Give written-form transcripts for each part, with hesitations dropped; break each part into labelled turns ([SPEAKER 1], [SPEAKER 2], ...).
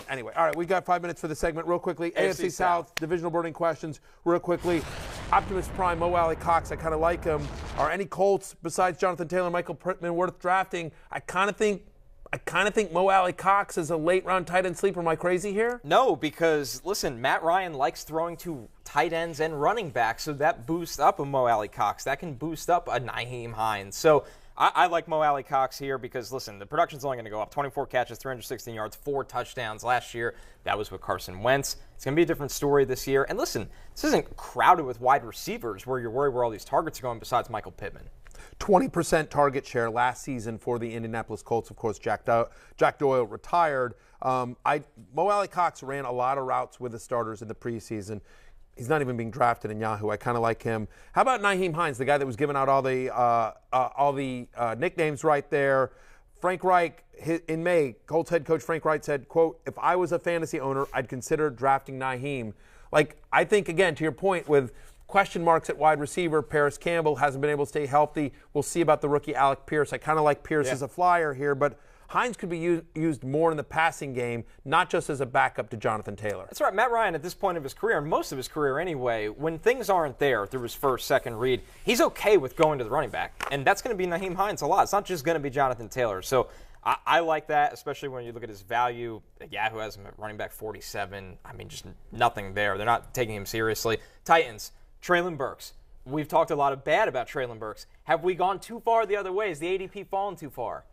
[SPEAKER 1] Anyway, all right, we got 5 minutes for the segment. Real quickly, AFC South, divisional burning questions. Real quickly, Optimus Prime, Mo Alley Cox, I kind of like him. Are any Colts besides Jonathan Taylor and Michael Pittman worth drafting? I kind of think Mo Alley Cox is a late-round tight end sleeper. Am I crazy here?
[SPEAKER 2] No, because, listen, Matt Ryan likes throwing to tight ends and running backs, so that boosts up a Mo Alley Cox. That can boost up a Nyheim Hines. So I like Mo Alley Cox here because, listen, the production's only going to go up. 24 catches, 316 yards, 4 touchdowns last year. That was with Carson Wentz. It's going to be a different story this year. And, listen, this isn't crowded with wide receivers where you're worried where all these targets are going besides Michael Pittman.
[SPEAKER 1] 20% target share last season for the Indianapolis Colts. Of course, Jack Doyle retired. Mo Alley Cox ran a lot of routes with the starters in the preseason. He's not even being drafted in Yahoo. I kind of like him. How about Nyheim Hines, the guy that was giving out all the nicknames right there? Frank Reich, in May, Colts head coach Frank Reich said, quote, if I was a fantasy owner, I'd consider drafting Nyheim. Like, I think, again, to your point, with question marks at wide receiver, Paris Campbell hasn't been able to stay healthy. We'll see about the rookie Alec Pierce. I kind of like Pierce as a flyer here, but Hines could be used more in the passing game, not just as a backup to Jonathan Taylor.
[SPEAKER 2] That's right. Matt Ryan, at this point of his career, and most of his career anyway, when things aren't there through his first, second read, he's okay with going to the running back. And that's going to be Nyheim Hines a lot. It's not just going to be Jonathan Taylor. So I like that, especially when you look at his value. Yahoo has him at running back 47. I mean, just nothing there. They're not taking him seriously. Titans, Treylon Burks. We've talked a lot of bad about Treylon Burks. Have we gone too far the other way? Has the ADP fallen too far?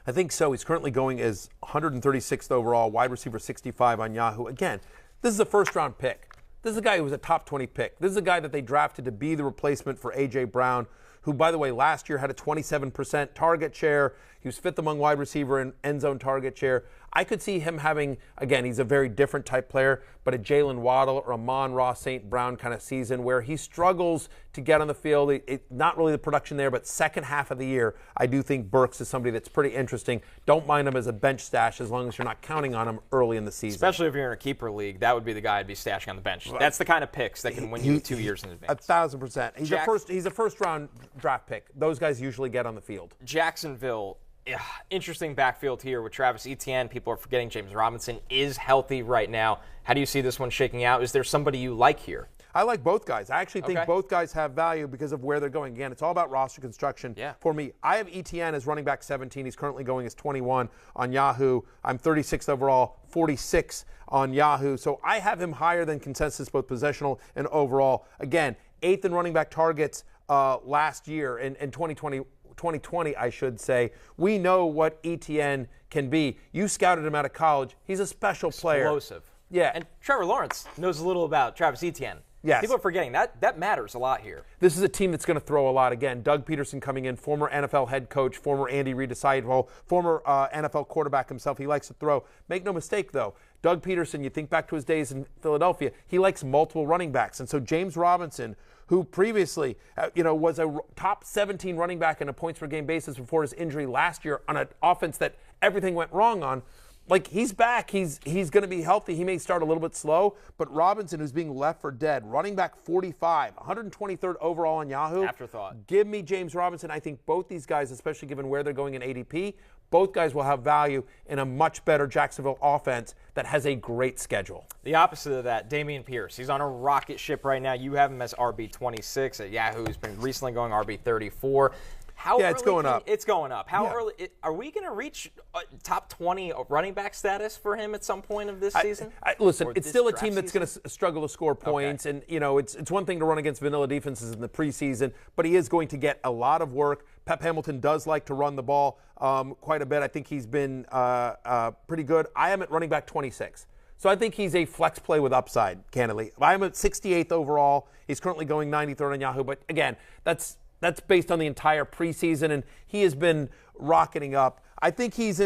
[SPEAKER 1] I think so. He's currently going as 136th overall, wide receiver 65 on Yahoo. Again, this is a first-round pick. This is a guy who was a top 20 pick. This is a guy that they drafted to be the replacement for A.J. Brown, who, by the way, last year had a 27% target share. He was fifth among wide receiver and end zone target share. I could see him having, again, he's a very different type player, but a Jalen Waddle or a Amon-Ra St. Brown kind of season where he struggles to get on the field. Not really the production there, but second half of the year, I do think Burks is somebody that's pretty interesting. Don't mind him as a bench stash as long as you're not counting on him early in the season.
[SPEAKER 2] Especially if you're in a keeper league, that would be the guy I'd be stashing on the bench. That's the kind of picks that can win you 2 years in advance.
[SPEAKER 1] 1,000%. He's a first-round draft pick. Those guys usually get on the field.
[SPEAKER 2] Jacksonville. Interesting backfield here with Travis Etienne. People are forgetting James Robinson is healthy right now. How do you see this one shaking out? Is there somebody you like here?
[SPEAKER 1] I like both guys. I actually think both guys have value because of where they're going. Again, it's all about roster construction for me. I have Etienne as running back 17. He's currently going as 21 on Yahoo. I'm 36th overall, 46 on Yahoo. So I have him higher than consensus, both possessional and overall. Again, 8th in running back targets last year in 2020, I should say. We know what Etienne can be. You scouted him out of college. He's a special player.
[SPEAKER 2] Explosive.
[SPEAKER 1] Yeah.
[SPEAKER 2] And Trevor Lawrence knows a little about Travis Etienne.
[SPEAKER 1] Yes.
[SPEAKER 2] People are forgetting that matters a lot here.
[SPEAKER 1] This is a team that's going to throw a lot. Again, Doug Peterson coming in, former NFL head coach, former Andy Reid disciple, former NFL quarterback himself. He likes to throw. Make no mistake, though, Doug Peterson, you think back to his days in Philadelphia, he likes multiple running backs. And so James Robinson, who previously was a top 17 running back on a points per game basis before his injury last year on an offense that everything went wrong on, like, he's back. He's going to be healthy. He may start a little bit slow, but Robinson, who's being left for dead, running back 45, 123rd overall on Yahoo.
[SPEAKER 2] Afterthought.
[SPEAKER 1] Give me James Robinson. I think both these guys, especially given where they're going in ADP, both guys will have value in a much better Jacksonville offense that has a great schedule.
[SPEAKER 2] The opposite of that, Dameon Pierce. He's on a rocket ship right now. You have him as RB26 at Yahoo. He's been recently going RB34.
[SPEAKER 1] It's going up.
[SPEAKER 2] It's going up. How early are we going to reach top 20 running back status for him at some point of this season?
[SPEAKER 1] Listen, it's still a team that's going to struggle to score points, and it's one thing to run against vanilla defenses in the preseason, but he is going to get a lot of work. Pep Hamilton does like to run the ball quite a bit. I think he's been pretty good. I am at running back 26. So I think he's a flex play with upside, candidly. I'm at 68th overall. He's currently going 93rd on Yahoo, but again, that's based on the entire preseason, and he has been rocketing up. I think he's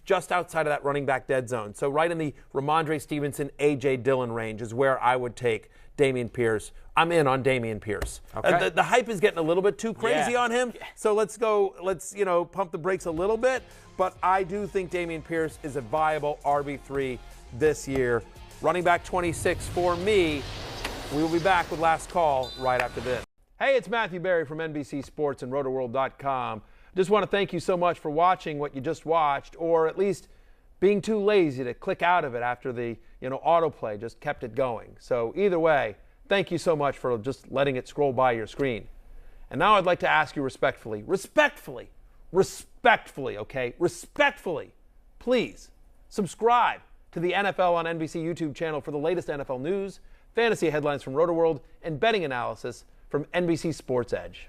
[SPEAKER 1] just outside of that running back dead zone. So right in the Ramondre Stevenson, A.J. Dillon range is where I would take Dameon Pierce. I'm in on Dameon Pierce.
[SPEAKER 2] Okay.
[SPEAKER 1] The hype is getting a little bit too crazy on him. So let's pump the brakes a little bit. But I do think Dameon Pierce is a viable RB3 this year. Running back 26 for me. We will be back with Last Call right after this. Hey, it's Matthew Berry from NBC Sports and Rotoworld.com. Just want to thank you so much for watching what you just watched, or at least being too lazy to click out of it after the autoplay just kept it going. So either way, thank you so much for just letting it scroll by your screen. And now I'd like to ask you respectfully, okay, please subscribe to the NFL on NBC YouTube channel for the latest NFL news, fantasy headlines from Rotoworld, and betting analysis from NBC Sports Edge.